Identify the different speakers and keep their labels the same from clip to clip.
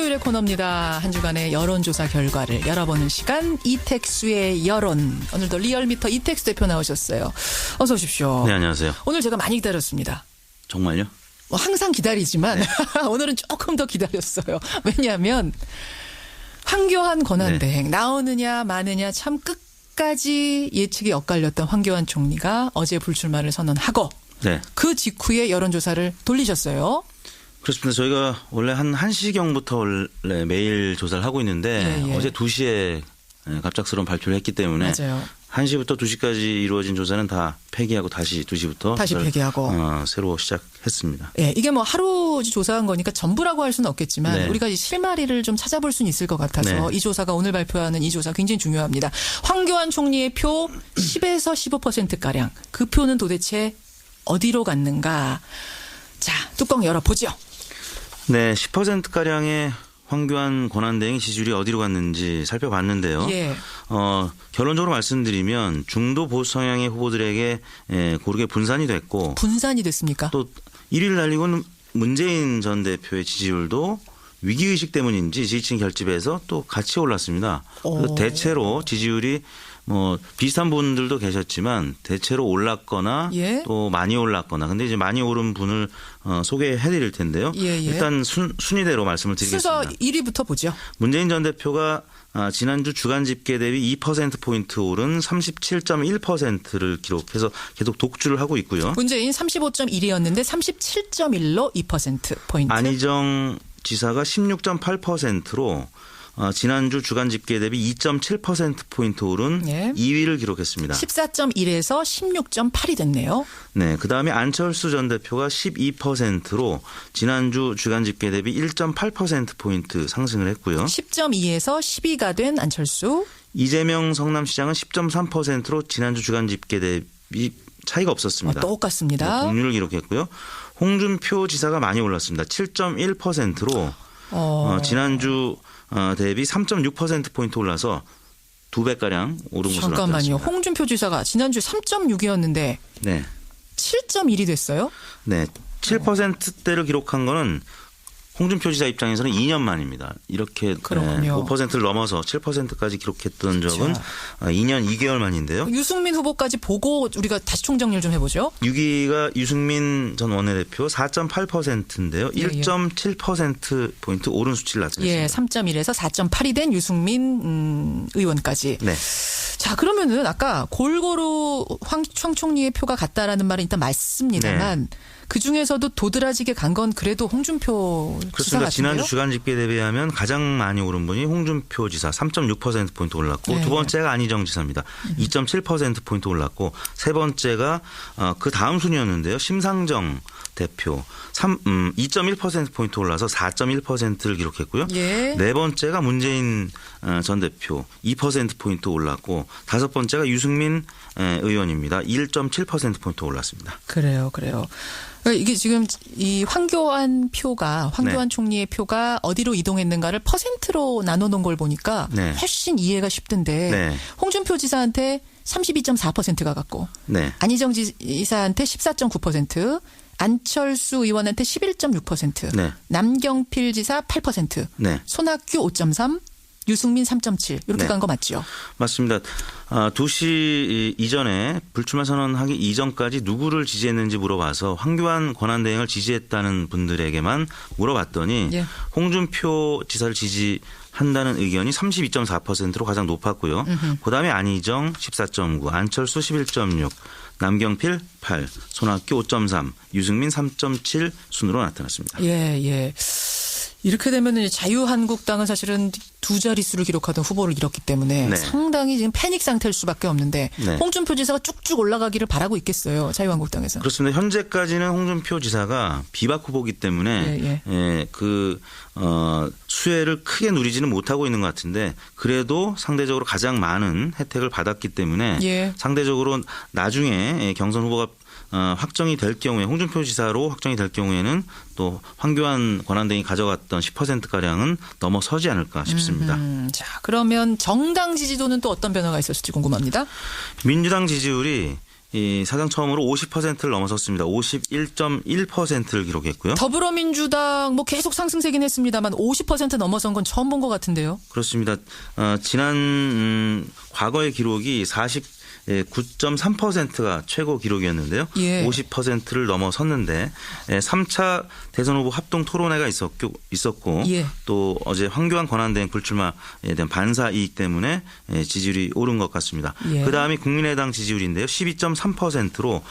Speaker 1: 토요일의 코너입니다. 한 주간의 여론조사 결과를 열어보는 시간, 이택수의 여론. 오늘도 리얼미터 이택수 대표 나오셨어요. 어서 오십시오.
Speaker 2: 네, 안녕하세요.
Speaker 1: 오늘 제가 많이 기다렸습니다.
Speaker 2: 정말요?
Speaker 1: 뭐 항상 기다리지만 네. 오늘은 조금 더 기다렸어요. 왜냐하면 황교안 권한대행 네. 나오느냐 마느냐 참 끝까지 예측이 엇갈렸던 황교안 총리가 어제 불출마를 선언하고 네. 그 직후에 여론조사를 돌리셨어요.
Speaker 2: 그렇습니다. 저희가 원래 한 1시경부터 원래 매일 조사를 하고 있는데 예. 어제 2시에 갑작스러운 발표를 했기 때문에 맞아요. 1시부터 2시까지 이루어진 조사는 다 폐기하고 다시 2시부터
Speaker 1: 다시 폐기하고
Speaker 2: 새로 시작했습니다.
Speaker 1: 예, 이게 뭐 하루 조사한 거니까 전부라고 할 수는 없겠지만 네. 우리가 실마리를 좀 찾아볼 수는 있을 것 같아서 네. 이 조사가 오늘 발표하는 이 조사 굉장히 중요합니다. 황교안 총리의 표 10에서 15%가량 그 표는 도대체 어디로 갔는가. 자, 뚜껑 열어보죠.
Speaker 2: 네, 10%가량의 황교안 권한대행 지지율이 어디로 갔는지 살펴봤는데요. 예. 결론적으로 말씀드리면 중도 보수 성향의 후보들에게 고르게 분산이 됐고. 분산이 됐습니까? 또 1위를 달리고는 문재인 전 대표의 지지율도 위기의식 때문인지 지지층 결집에서 또 같이 올랐습니다. 그래서 대체로 지지율이 뭐 비슷한 분들도 계셨지만 대체로 올랐거나 예? 또 많이 올랐거나 근데 이제 많이 오른 분을 소개해 드릴 텐데요. 예. 일단 순위대로 말씀을 드리겠습니다.
Speaker 1: 순서 1위부터 보죠.
Speaker 2: 문재인 전 대표가 지난주 주간 집계 대비 2%포인트 오른 37.1%를 기록해서 계속 독주를 하고 있고요.
Speaker 1: 문재인 35.1이었는데 37.1로 2%포인트.
Speaker 2: 안희정 지사가 16.8%로 지난주 주간 집계 대비 2.7%포인트 오른 예. 2위를 기록했습니다.
Speaker 1: 14.1에서 16.8이 됐네요.
Speaker 2: 네, 그다음에 안철수 전 대표가 12%로 지난주 주간 집계 대비 1.8%포인트 상승을 했고요.
Speaker 1: 10.2에서 12가 된 안철수.
Speaker 2: 이재명 성남시장은 10.3%로 지난주 주간 집계 대비 차이가 없었습니다.
Speaker 1: 똑같습니다.
Speaker 2: 네, 동률을 기록했고요. 홍준표 지사가 많이 올랐습니다. 7.1%로 지난주 대비 3.6%포인트 올라서 2배가량 오른 것으로 나타났습니다.
Speaker 1: 잠깐만요. 홍준표 지사가 지난주 3.6이었는데 네. 7.1이 됐어요?
Speaker 2: 네. 7%대를 기록한 거는 홍준표 지사 입장에서는 2년 만입니다. 이렇게 5%를 넘어서 7%까지 기록했던 적은 2년 2개월 만인데요.
Speaker 1: 유승민 후보까지 보고 우리가 다시 총정리를 좀 해보죠.
Speaker 2: 6위가 유승민 전 원내대표 4.8%인데요. 1.7%포인트 오른 수치를 나타냈습니다.
Speaker 1: 예, 3.1에서 4.8이 된 유승민 의원까지. 네. 자, 그러면은 아까 골고루 황 총리의 표가 같다라는 말은 일단 맞습니다만 네. 그중에서도 도드라지게 간 건 그래도 홍준표 지사
Speaker 2: 그렇습니다.
Speaker 1: 같은데요?
Speaker 2: 지난주 주간 집계 대비하면 가장 많이 오른 분이 홍준표 지사 3.6%포인트 올랐고 네. 두 번째가 안희정 지사입니다. 2.7%포인트 올랐고 세 번째가 그 다음 순위였는데요. 심상정 대표 2.1%포인트 올라서 4.1%를 기록했고요. 예. 네 번째가 문재인 전 대표 2%포인트 올랐고 다섯 번째가 유승민 의원입니다. 1.7%포인트 올랐습니다.
Speaker 1: 그래요. 이게 지금 이 황교안
Speaker 2: 네.
Speaker 1: 총리의 표가 어디로 이동했는가를 퍼센트로 나눠놓은 걸 보니까 네. 훨씬 이해가 쉽던데 네. 홍준표 지사한테 32.4%가 갔고 네. 안희정 지사한테 14.9%, 안철수 의원한테 11.6%, 네. 남경필 지사 8%, 네. 손학규 5.3%, 유승민 3.7 이렇게 간 거 맞죠?
Speaker 2: 맞습니다. 2시 이전에 불출마 선언하기 이전까지 누구를 지지했는지 물어봐서 황교안 권한대행을 지지했다는 분들에게만 물어봤더니 예. 홍준표 지사를 지지한다는 의견이 32.4%로 가장 높았고요. 그다음에 안희정 14.9, 안철수 11.6, 남경필 8, 손학규 5.3, 유승민 3.7 순으로 나타났습니다.
Speaker 1: 예. 이렇게 되면 자유한국당은 사실은 두 자릿수를 기록하던 후보를 잃었기 때문에 네. 상당히 지금 패닉 상태일 수밖에 없는데 네. 홍준표 지사가 쭉쭉 올라가기를 바라고 있겠어요. 자유한국당에서.
Speaker 2: 그렇습니다. 현재까지는 홍준표 지사가 비박 후보기 때문에 수혜를 크게 누리지는 못하고 있는 것 같은데 그래도 상대적으로 가장 많은 혜택을 받았기 때문에 예. 상대적으로 나중에 경선 후보가 확정이 될 경우에 홍준표 지사로 확정이 될 경우에는 또 황교안 권한대행이 가져갔던 10%가량은 넘어서지 않을까 싶습니다.
Speaker 1: 자, 그러면 정당 지지도는 또 어떤 변화가 있었을지 궁금합니다.
Speaker 2: 민주당 지지율이 이 사상 처음으로 50%를 넘어섰습니다. 51.1%를 기록했고요.
Speaker 1: 더불어민주당 뭐 계속 상승세긴 했습니다만 50% 넘어선 건 처음 본 것 같은데요.
Speaker 2: 그렇습니다. 지난 과거의 기록이 9.3%가 최고 기록이었는데요. 예. 50%를 넘어섰는데 3차 대선 후보 합동 토론회가 있었고 예. 또 어제 황교안 권한대행 불출마에 대한 반사 이익 때문에 지지율이 오른 것 같습니다. 예. 그다음이 국민의당 지지율인데요. 12.3%로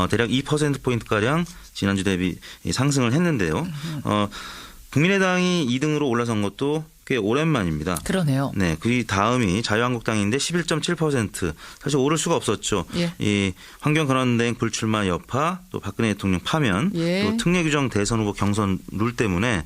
Speaker 2: 대략 2%포인트가량 지난주 대비 상승을 했는데요. 국민의당이 2등으로 올라선 것도 꽤 오랜만입니다.
Speaker 1: 그러네요.
Speaker 2: 네, 그 다음이 자유한국당인데 11.7%. 사실 오를 수가 없었죠. 예. 이 황교안 권한대행 불출마 여파, 또 박근혜 대통령 파면, 예. 또 특례 규정 대선 후보 경선 룰 때문에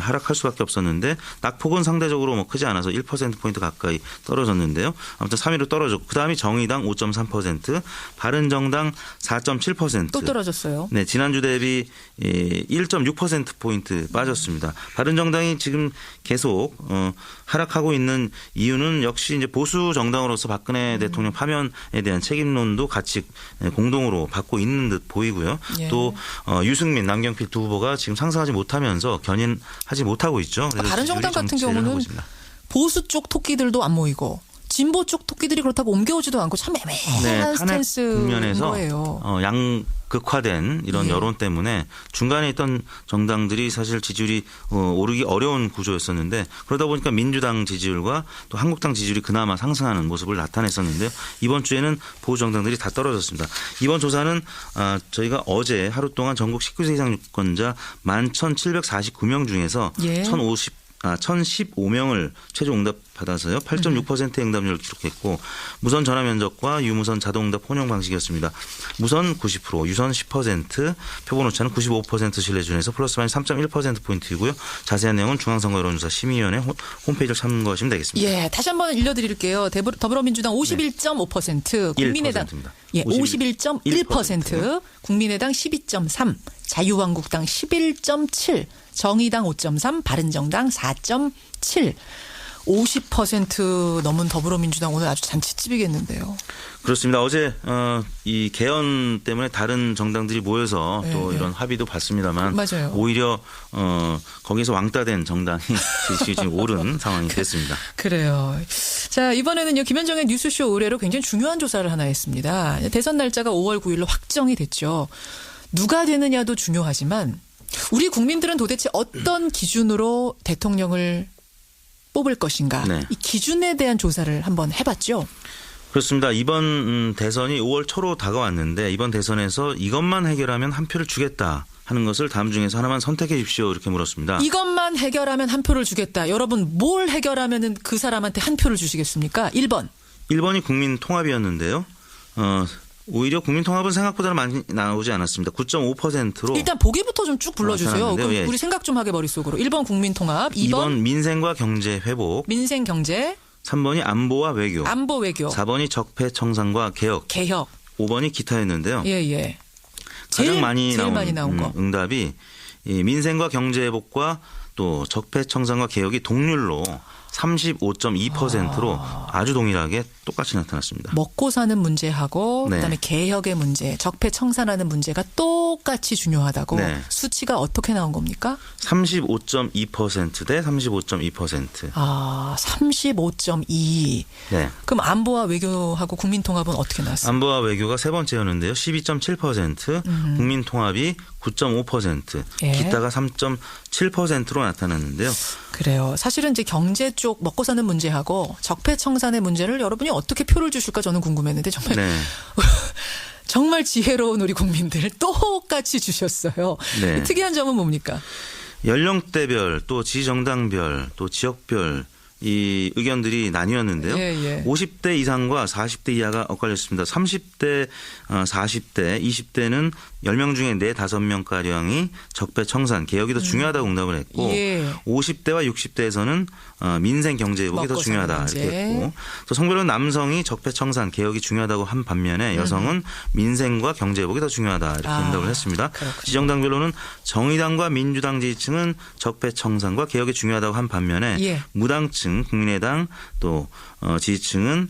Speaker 2: 하락할 수밖에 없었는데 낙폭은 상대적으로 뭐 크지 않아서 1%포인트 가까이 떨어졌는데요. 아무튼 3위로 떨어졌고 그다음이 정의당 5.3%, 바른정당 4.7%.
Speaker 1: 또 떨어졌어요.
Speaker 2: 네, 지난주 대비 1.6%포인트 빠졌습니다. 바른정당이 지금 계속 하락하고 있는 이유는 역시 이제 보수 정당으로서 박근혜 대통령 파면에 대한 책임론도 같이 공동으로 받고 있는 듯 보이고요. 예. 또 유승민, 남경필 두 후보가 지금 상승하지 못하면서 견인하지 못하고 있죠.
Speaker 1: 바른정당 같은 경우는 보수 쪽 토끼들도 안 모이고 진보 쪽 토끼들이 그렇다고 옮겨오지도 않고 참 애매한 스탠스인 거예요.
Speaker 2: 양극화된 이런 예. 여론 때문에 중간에 있던 정당들이 사실 지지율이 오르기 어려운 구조였었는데 그러다 보니까 민주당 지지율과 또 한국당 지지율이 그나마 상승하는 모습을 나타냈었는데요. 이번 주에는 보수 정당들이 다 떨어졌습니다. 이번 조사는 저희가 어제 하루 동안 전국 19세 이상 유권자 11,749명 중에서 예. 1,015명을 최종 응답 받아서요. 8.6%의 응답률을 기록했고 무선 전화 면접과 유무선 자동 응답 혼용 방식이었습니다. 무선 90%, 유선 10%, 표본 오차는 95% 신뢰준에서 플러스 마이너스 3.1%포인트이고요. 자세한 내용은 중앙선거 여론조사 심의위원회 홈페이지를 참고하시면 되겠습니다.
Speaker 1: 예, 다시 한번 읽어드릴게요. 더불어민주당 51.5%, 국민의당 51.1%, 국민의당 12.3%, 자유한국당 11.7%, 정의당 5.3%, 바른정당 4.7%. 50% 넘은 더불어민주당 오늘 아주 잔치집이겠는데요.
Speaker 2: 그렇습니다. 어제 이 개헌 때문에 다른 정당들이 모여서 네, 또 이런 합의도 봤습니다만
Speaker 1: 맞아요.
Speaker 2: 오히려 거기서 왕따된 정당이 지금 오른 상황이 됐습니다.
Speaker 1: 그래요. 자, 이번에는요. 김현정의 뉴스쇼 의뢰로 굉장히 중요한 조사를 하나 했습니다. 대선 날짜가 5월 9일로 확정이 됐죠. 누가 되느냐도 중요하지만 우리 국민들은 도대체 어떤 기준으로 대통령을 뽑을 것인가. 네. 이 기준에 대한 조사를 한번 해봤죠.
Speaker 2: 그렇습니다. 이번 대선이 5월 초로 다가왔는데 이번 대선에서 이것만 해결하면 한 표를 주겠다 하는 것을 다음 중에서 하나만 선택해 주십시오 이렇게 물었습니다.
Speaker 1: 이것만 해결하면 한 표를 주겠다. 여러분 뭘 해결하면 그 사람한테 한 표를 주시겠습니까?
Speaker 2: 1번이 국민통합이었는데요. 오히려 국민통합은 생각보다는 많이 나오지 않았습니다. 9.5%로. 일단
Speaker 1: 보기부터 좀 쭉 불러주세요. 그럼 예. 우리 생각 좀 하게 머릿속으로. 1번 국민통합. 2번
Speaker 2: 민생과 경제 회복.
Speaker 1: 민생 경제.
Speaker 2: 3번이 안보와 외교.
Speaker 1: 안보 외교.
Speaker 2: 4번이 적폐청산과 개혁. 5번이 기타였는데요.
Speaker 1: 예.
Speaker 2: 가장 많이
Speaker 1: 나온 거.
Speaker 2: 응답이 이 민생과 경제 회복과 또 적폐청산과 개혁이 동률로 35.2%로 아주 동일하게 똑같이 나타났습니다.
Speaker 1: 먹고 사는 문제하고 네. 그다음에 개혁의 문제, 적폐청산하는 문제가 똑같이 중요하다고 네. 수치가 어떻게 나온 겁니까?
Speaker 2: 35.2% 대 35.2%.
Speaker 1: 35.2. 네. 그럼 안보와 외교하고 국민통합은 어떻게 나왔어요?
Speaker 2: 안보와 외교가 세 번째였는데요. 12.7%, 국민통합이 9.5%, 예. 기타가 3.7%로 나타났는데요.
Speaker 1: 그래요. 사실은 이제 경제 쪽 먹고 사는 문제하고 적폐청산의 문제를 여러분이 어떻게 표를 주실까 저는 궁금했는데 정말 네. 정말 지혜로운 우리 국민들 똑같이 주셨어요. 네. 특이한 점은 뭡니까?
Speaker 2: 연령대별 또 지정당별 또 지역별 이 의견들이 나뉘었는데요. 예. 50대 이상과 40대 이하가 엇갈렸습니다. 30대, 40대, 20대는 10명 중에 4, 5명가량이 적폐청산, 개혁이 더 중요하다고 응답을 했고 예. 50대와 60대에서는 민생 경제 회복이 더 중요하다 이렇게 했고 또 성별은 남성이 적폐청산, 개혁이 중요하다고 한 반면에 여성은 민생과 경제 회복이 더 중요하다 이렇게 응답을 했습니다.
Speaker 1: 그렇군요.
Speaker 2: 지정당별로는 정의당과 민주당 지지층은 적폐청산과 개혁이 중요하다고 한 반면에 예. 무당층 국민의당 또 지지층은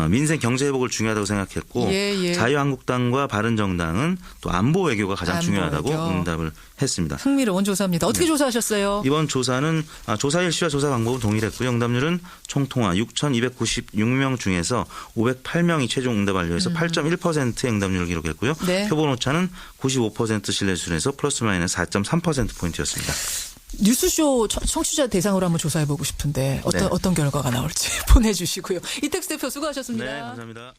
Speaker 2: 민생 경제 회복을 중요하다고 생각했고 자유한국당과 바른정당은 또 안보 외교가 가장 중요하다고 응답을 했습니다.
Speaker 1: 흥미로운 조사입니다. 어떻게 조사하셨어요?
Speaker 2: 이번 조사는 조사 일시와 조사 방법은 동일했고요. 응답률은 총통화 6,296명 중에서 508명이 최종 응답 완료해서 8.1%의 응답률을 기록했고요. 표본 오차는 95% 신뢰 수준에서 플러스 마이너스 4.3%포인트였습니다.
Speaker 1: 뉴스쇼 청취자 대상으로 한번 조사해보고 싶은데 어떤 결과가 나올지 보내주시고요. 이택수 대표 수고하셨습니다.
Speaker 2: 네, 감사합니다.